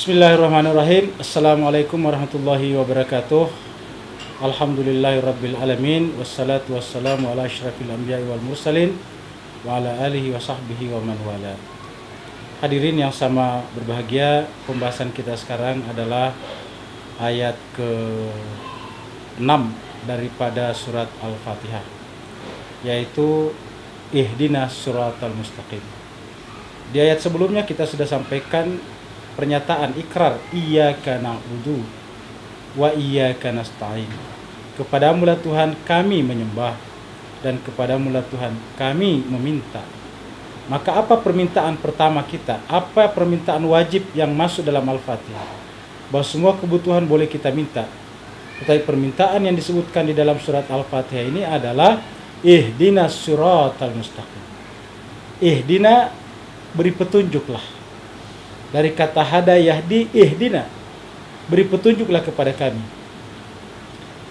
Bismillahirrahmanirrahim. Assalamualaikum warahmatullahi wabarakatuh. Alhamdulillahirabbil alamin wassalatu wassalamu ala asyrafil anbiya'i wal mursalin wa ala alihi wa sahbihi wa man wala. Hadirin yang sama berbahagia, pembahasan kita sekarang adalah ayat ke-6 daripada surat Al-Fatihah, yaitu ihdinas siratal mustaqim. Di ayat sebelumnya kita sudah sampaikan pernyataan ikrar iyyaka na'budu wa iyyaka nasta'in. Kepadamulah Tuhan kami menyembah dan kepadamulah Tuhan kami meminta. Maka apa permintaan pertama kita? Apa permintaan wajib yang masuk dalam Al-Fatihah? Bahwa semua kebutuhan boleh kita minta. Tetapi permintaan yang disebutkan di dalam surat Al-Fatihah ini adalah ihdinas siratal mustaqim. Ihdina, beri petunjuklah. Dari kata hada yahdi ihdina, beri petunjuklah kepada kami.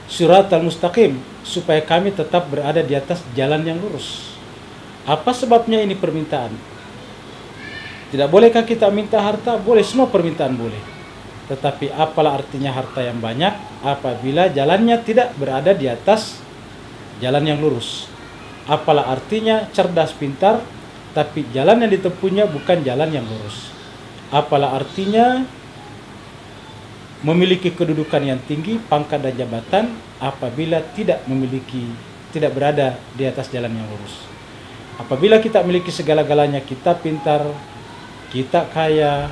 Siratal mustaqim, supaya kami tetap berada di atas jalan yang lurus. Apa sebabnya ini permintaan? Tidak bolehkah kita minta harta? Boleh, semua permintaan boleh. Tetapi apalah artinya harta yang banyak apabila jalannya tidak berada di atas jalan yang lurus? Apalah artinya cerdas pintar tapi jalan yang ditempuhnya bukan jalan yang lurus? Apalah artinya memiliki kedudukan yang tinggi, pangkat dan jabatan apabila tidak berada di atas jalan yang lurus? Apabila kita memiliki segala-galanya, kita pintar, kita kaya,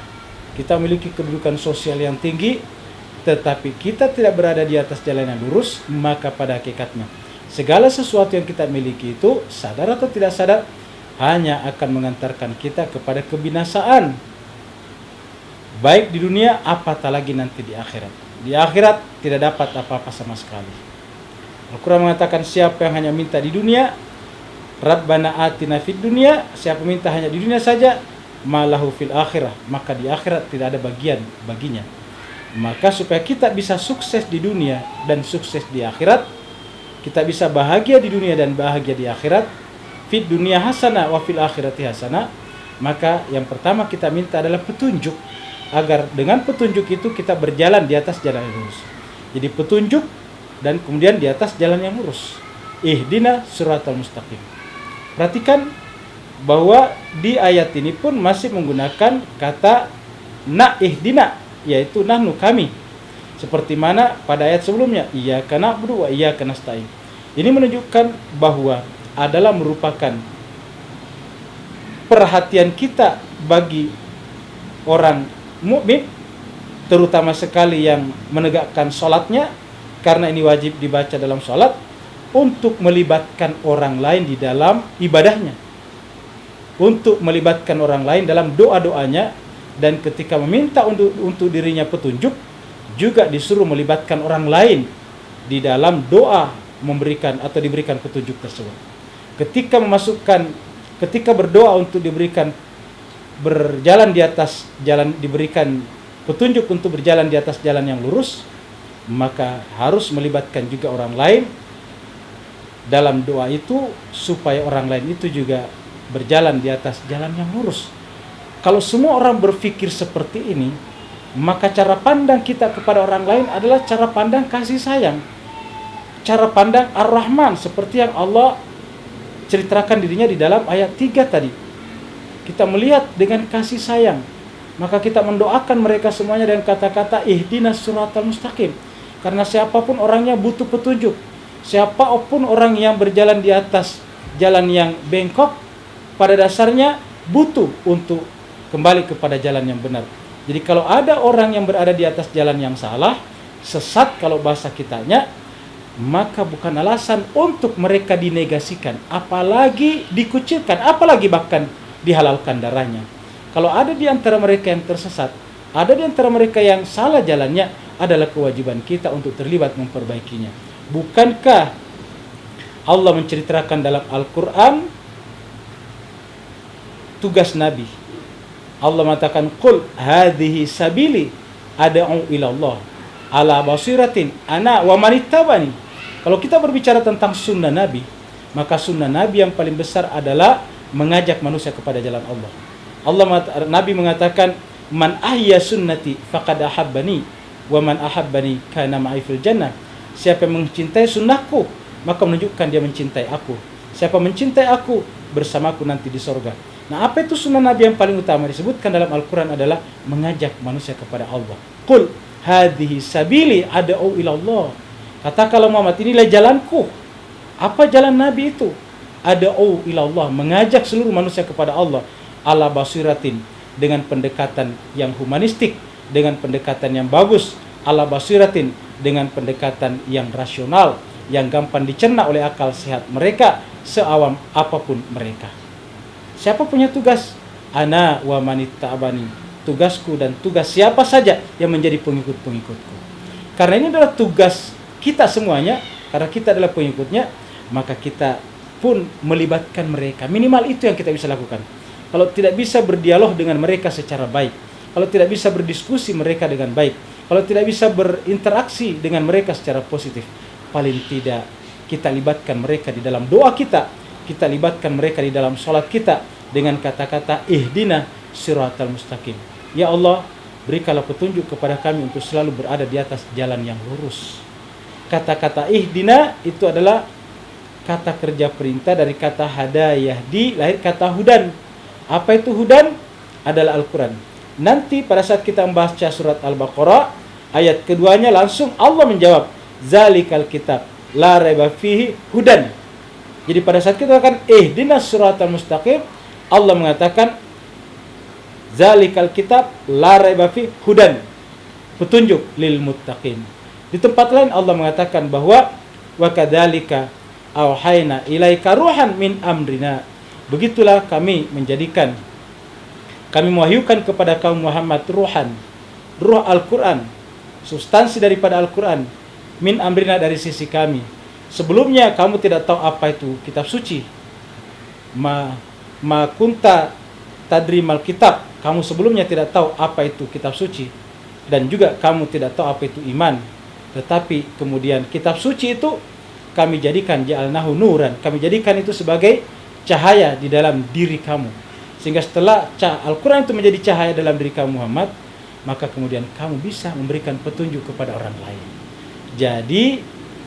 kita memiliki kedudukan sosial yang tinggi, tetapi kita tidak berada di atas jalan yang lurus, maka pada hakikatnya segala sesuatu yang kita miliki itu, sadar atau tidak sadar, hanya akan mengantarkan kita kepada kebinasaan. Baik di dunia, apatah lagi nanti di akhirat. Di akhirat tidak dapat apa-apa sama sekali. Al-Quran mengatakan siapa yang hanya minta di dunia, Rabbana atina fid dunya, siapa minta hanya di dunia saja, malahu fil akhirah, maka di akhirat tidak ada bagian baginya. Maka supaya kita bisa sukses di dunia dan sukses di akhirat, kita bisa bahagia di dunia dan bahagia di akhirat, fid dunya hasanah wa fil akhirati hasanah, maka yang pertama kita minta adalah petunjuk, agar dengan petunjuk itu kita berjalan di atas jalan yang lurus. Jadi petunjuk dan kemudian di atas jalan yang lurus. Ihdina siratal mustaqim. Perhatikan bahwa di ayat ini pun masih menggunakan kata na ihdina, yaitu nahnu kami. Seperti mana pada ayat sebelumnya, iyyaka na'budu wa iyyaka nasta'in. Ini menunjukkan bahwa adalah merupakan perhatian kita bagi orang mukmin, terutama sekali yang menegakkan sholatnya, karena ini wajib dibaca dalam sholat, untuk melibatkan orang lain di dalam ibadahnya, untuk melibatkan orang lain dalam doa-doanya, dan ketika meminta untuk dirinya petunjuk, juga disuruh melibatkan orang lain di dalam doa memberikan atau diberikan petunjuk tersebut. Ketika berdoa untuk berjalan di atas jalan, diberikan petunjuk untuk berjalan di atas jalan yang lurus, maka harus melibatkan juga orang lain dalam doa itu, supaya orang lain itu juga berjalan di atas jalan yang lurus. Kalau semua orang berpikir seperti ini, maka cara pandang kita kepada orang lain adalah cara pandang kasih sayang, cara pandang Ar-Rahman, seperti yang Allah ceritakan dirinya di dalam ayat 3 tadi. Kita melihat dengan kasih sayang, maka kita mendoakan mereka semuanya dengan kata-kata ihdinas siratal mustaqim. Karena siapapun orangnya butuh petunjuk, siapapun orang yang berjalan di atas jalan yang bengkok, pada dasarnya butuh untuk kembali kepada jalan yang benar. Jadi kalau ada orang yang berada di atas jalan yang salah, sesat kalau bahasa kitanya, maka bukan alasan untuk mereka dinegasikan, apalagi dikucilkan, apalagi bahkan dihalalkan darahnya. Kalau ada di antara mereka yang tersesat, ada di antara mereka yang salah jalannya, adalah kewajiban kita untuk terlibat memperbaikinya. Bukankah Allah menceritakan dalam Al-Quran tugas Nabi? Allah mengatakan, qul hadhihi sabili ad'u ila Allah ala basiratin ana wa manittabani. Kalau kita berbicara tentang sunnah Nabi, maka sunnah Nabi yang paling besar adalah mengajak manusia kepada jalan Allah. Nabi mengatakan, man ahya sunnati faqad ahabbani wa man ahabbani kana ma'i fil jannah. Siapa yang mencintai sunnahku, maka menunjukkan dia mencintai aku. Siapa mencintai aku, bersamaku nanti di sorga. Nah, apa itu sunnah Nabi yang paling utama disebutkan dalam Al-Quran adalah mengajak manusia kepada Allah. Qul hadhihi sabili ad'u ila Allah. Katakanlah Muhammad, inilah jalanku. Apa jalan Nabi itu? Ad'u ila Allah, mengajak seluruh manusia kepada Allah. Ala basiratin, dengan pendekatan yang humanistik, dengan pendekatan yang bagus. Ala basiratin, dengan pendekatan yang rasional, yang gampang dicerna oleh akal sehat mereka, seawam apapun mereka. Siapa punya tugas? Ana wa manittabani. Tugasku dan tugas siapa saja yang menjadi pengikut-pengikutku. Karena ini adalah tugas kita semuanya, karena kita adalah pengikutnya, maka kita pun melibatkan mereka. Minimal itu yang kita bisa lakukan. Kalau tidak bisa berdialog dengan mereka secara baik, kalau tidak bisa berdiskusi mereka dengan baik, kalau tidak bisa berinteraksi dengan mereka secara positif, paling tidak kita libatkan mereka di dalam doa kita libatkan mereka di dalam sholat kita dengan kata-kata ihdina siratal mustaqim. Ya Allah, berikanlah petunjuk kepada kami untuk selalu berada di atas jalan yang lurus. Kata-kata ihdina itu adalah kata kerja perintah dari kata hada yahdi, lahir kata hudan. Apa itu hudan? Adalah Al-Quran. Nanti pada saat kita membaca surat Al-Baqarah, ayat keduanya langsung Allah menjawab, zalikal kitab la raiba fihi hudan. Jadi pada saat kita akan ihdinas siratal mustaqim, Allah mengatakan zalikal kitab la raiba fihi hudan, petunjuk lil muttaqin. Di tempat lain Allah mengatakan bahwa wa kadzalika auhayna ilaika ruhan min amrina. Begitulah kami mewahyukan kepada kaum Muhammad ruhan, ruh Al-Quran, substansi daripada Al-Quran, min amrina, dari sisi kami. Sebelumnya kamu tidak tahu apa itu kitab suci. Ma kunta tadrimal kitab. Kamu sebelumnya tidak tahu apa itu kitab suci. Dan juga kamu tidak tahu apa itu iman. Tetapi kemudian kitab suci itu kami jadikan ja'alnahu nuran. Kami jadikan itu sebagai cahaya di dalam diri kamu. Sehingga setelah Al-Quran itu menjadi cahaya dalam diri kamu Muhammad, maka kemudian kamu bisa memberikan petunjuk kepada orang lain. Jadi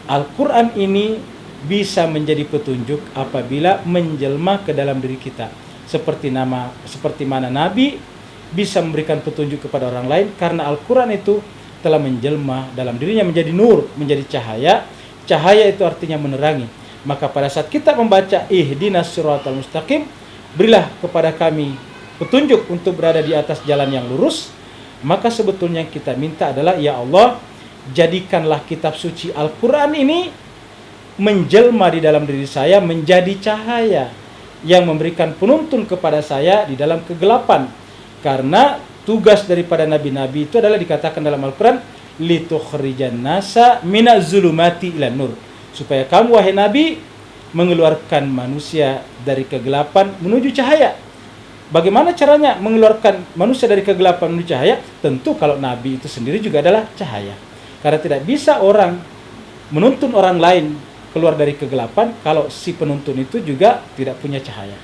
Al-Quran ini bisa menjadi petunjuk apabila menjelma ke dalam diri kita. Seperti mana Nabi bisa memberikan petunjuk kepada orang lain, karena Al-Quran itu telah menjelma dalam dirinya menjadi nur, menjadi cahaya. Cahaya itu artinya menerangi. Maka pada saat kita membaca ihdinas siratal mustaqim, berilah kepada kami petunjuk untuk berada di atas jalan yang lurus, maka sebetulnya yang kita minta adalah, ya Allah, jadikanlah kitab suci Al-Quran ini menjelma di dalam diri saya menjadi cahaya yang memberikan penuntun kepada saya di dalam kegelapan. Karena tugas daripada nabi-nabi itu adalah dikatakan dalam Al-Quran, litukhrijan nasa minaz zulumati ilan nur, supaya kamu wahai nabi mengeluarkan manusia dari kegelapan menuju cahaya. Bagaimana caranya mengeluarkan manusia dari kegelapan menuju cahaya? Tentu kalau nabi itu sendiri juga adalah cahaya. Karena tidak bisa orang menuntun orang lain keluar dari kegelapan kalau si penuntun itu juga tidak punya cahaya.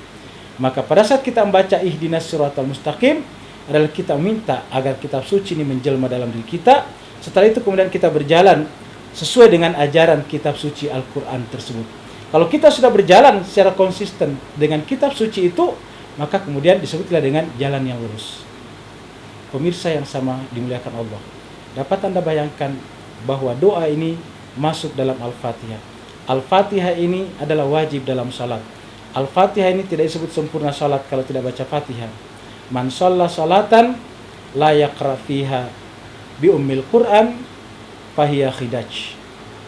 Maka pada saat kita membaca ihdinas siratal mustaqim adalah kita minta agar kitab suci ini menjelma dalam diri kita. Setelah itu kemudian kita berjalan sesuai dengan ajaran kitab suci Al-Quran tersebut. Kalau kita sudah berjalan secara konsisten dengan kitab suci itu, maka kemudian disebutlah dengan jalan yang lurus. Pemirsa yang sama dimuliakan Allah, dapat Anda bayangkan bahwa doa ini masuk dalam Al-Fatihah. Al-Fatihah ini adalah wajib dalam salat. Al-Fatihah ini tidak disebut sempurna salat kalau tidak baca Fatihah. Man shalla salatan la yaqra fiha bi ummil Qur'an fahiya khidaj.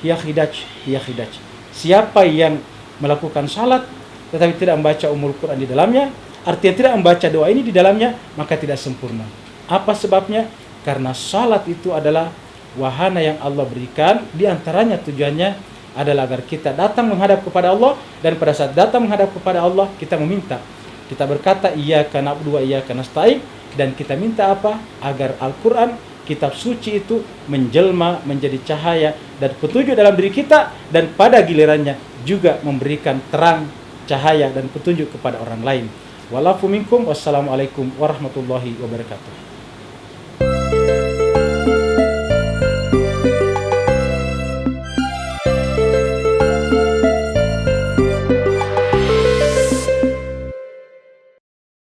Hiya khidaj. Siapa yang melakukan salat tetapi tidak membaca ummul Qur'an di dalamnya, artinya tidak membaca doa ini di dalamnya, maka tidak sempurna. Apa sebabnya? Karena salat itu adalah wahana yang Allah berikan, di antaranya tujuannya adalah agar kita datang menghadap kepada Allah, dan pada saat datang menghadap kepada Allah kita meminta. Kita berkata iyyaka na'budu wa iyyaka nasta'in, dan kita minta apa? Agar Al-Qur'an, kitab suci itu menjelma menjadi cahaya dan petunjuk dalam diri kita, dan pada gilirannya juga memberikan terang, cahaya dan petunjuk kepada orang lain. Walafu minkum, wassalamualaikum warahmatullahi wabarakatuh.